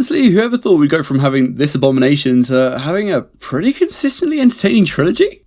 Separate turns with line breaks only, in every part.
Honestly, whoever thought we'd go from having this abomination to having a pretty consistently entertaining trilogy?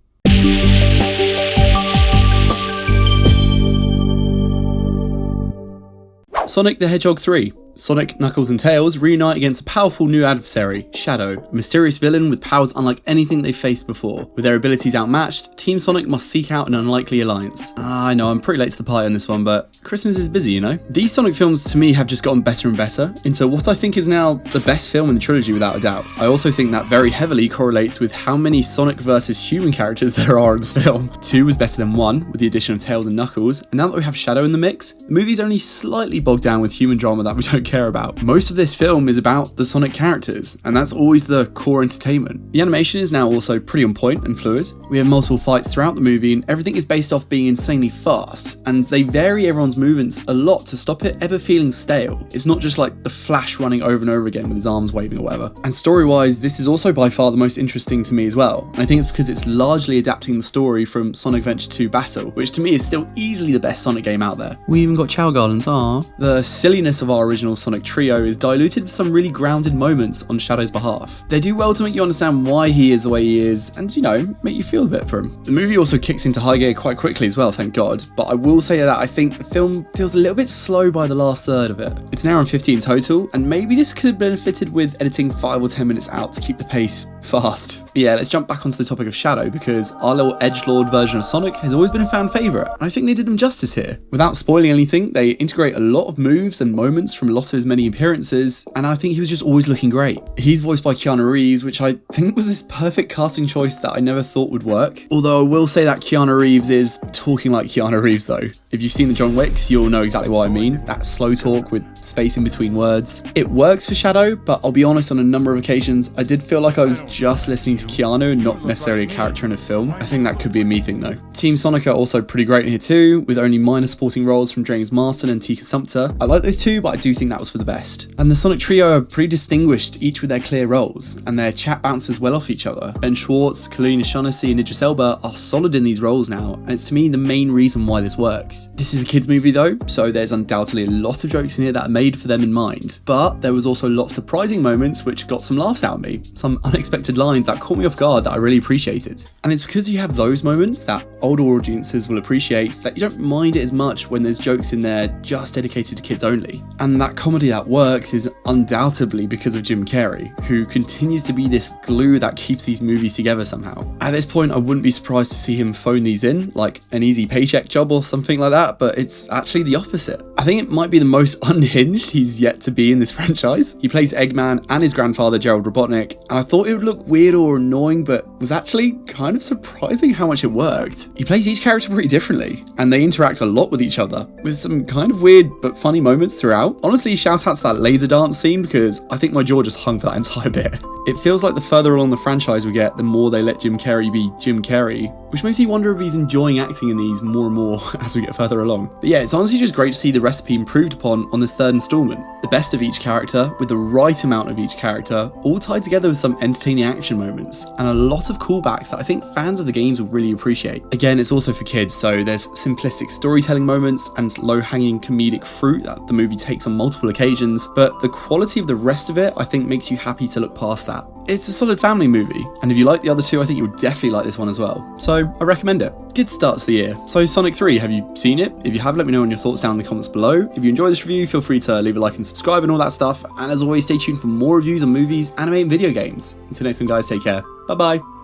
Sonic the Hedgehog 3. Sonic, Knuckles and Tails reunite against a powerful new adversary, Shadow, a mysterious villain with powers unlike anything they've faced before. With their abilities outmatched, Team Sonic must seek out an unlikely alliance. I know, I'm pretty late to the party on this one, but Christmas is busy, you know? These Sonic films to me have just gotten better and better, into what I think is now the best film in the trilogy without a doubt. I also think that very heavily correlates with how many Sonic versus human characters there are in the film. 2 was better than 1, with the addition of Tails and Knuckles, and now that we have Shadow in the mix, the movie's only slightly bogged down with human drama that we don't care about. Most of this film is about the Sonic characters, and that's always the core entertainment. The animation is now also pretty on point and fluid. We have multiple fights throughout the movie, and everything is based off being insanely fast, and they vary everyone's movements a lot to stop it ever feeling stale. It's not just like the Flash running over and over again with his arms waving or whatever. And story-wise, this is also by far the most interesting to me as well, and I think it's because it's largely adapting the story from Sonic Adventure 2 Battle, which to me is still easily the best Sonic game out there. We even got Chow Gardens, The silliness of our original Sonic trio is diluted with some really grounded moments on Shadow's behalf. They do well to make you understand why he is the way he is, and you know, make you feel a bit for him. The movie also kicks into high gear quite quickly as well, thank God, but I will say that I think the film feels a little bit slow by the last third of it. It's an hour and 15 total, and maybe this could have benefited with editing 5 or 10 minutes out to keep the pace fast. But yeah, let's jump back onto the topic of Shadow, because our little edgelord version of Sonic has always been a fan favourite, and I think they did him justice here. Without spoiling anything, they integrate a lot of moves and moments from a lot of his many appearances, and I think he was just always looking great. He's voiced by Keanu Reeves, which I think was this perfect casting choice that I never thought would work. Although I will say that Keanu Reeves is talking like Keanu Reeves though. If you've seen the John Wicks, you'll know exactly what I mean. That slow talk with space in between words. It works for Shadow, but I'll be honest, on a number of occasions, I did feel like I was just listening to Keanu and not necessarily a character in a film. I think that could be a me thing though. Team Sonic are also pretty great in here too, with only minor supporting roles from James Marsden and Tika Sumpter. I like those two, but I do think that was for the best. And the Sonic trio are pretty distinguished, each with their clear roles, and their chat bounces well off each other. Ben Schwartz, Colleen, and Idris Elba are solid in these roles now, and it's to me the main reason why this works. This is a kids movie though, so there's undoubtedly a lot of jokes in here that are made for them in mind, but there was also a lot of surprising moments which got some laughs out of me, some unexpected lines that caught me off guard that I really appreciated. And it's because you have those moments that older audiences will appreciate that you don't mind it as much when there's jokes in there just dedicated to kids only. And that comedy that works is undoubtedly because of Jim Carrey, who continues to be this glue that keeps these movies together somehow. At this point, I wouldn't be surprised to see him phone these in, like an easy paycheck job or something like that, but it's actually the opposite. I think it might be the most unhinged he's yet to be in this franchise. He plays Eggman and his grandfather Gerald Robotnik, and I thought it would look weird or annoying, but was actually kind of surprising how much it worked. He plays each character pretty differently, and they interact a lot with each other, with some kind of weird but funny moments throughout. Honestly, shout out to that laser dance scene, because I think my jaw just hung for that entire bit. It feels like the further along the franchise we get, the more they let Jim Carrey be Jim Carrey, which makes me wonder if he's enjoying acting in these more and more as we get further along. But yeah, it's honestly just great to see the recipe improved upon on this third installment. The best of each character, with the right amount of each character, all tied together with some entertaining action moments, and a lot of callbacks that I think fans of the games will really appreciate. Again, it's also for kids, so there's simplistic storytelling moments and low-hanging comedic fruit that the movie takes on multiple occasions, but the quality of the rest of it I think makes you happy to look past that. It's a solid family movie, and if you like the other two, I think you'll definitely like this one as well. So I recommend it. Good start to the year. So Sonic 3, have you seen it? If you have, let me know in your thoughts down in the comments below. If you enjoy this review, feel free to leave a like and subscribe and all that stuff. And as always, stay tuned for more reviews on movies, anime, and video games. Until next time guys, take care. Bye bye.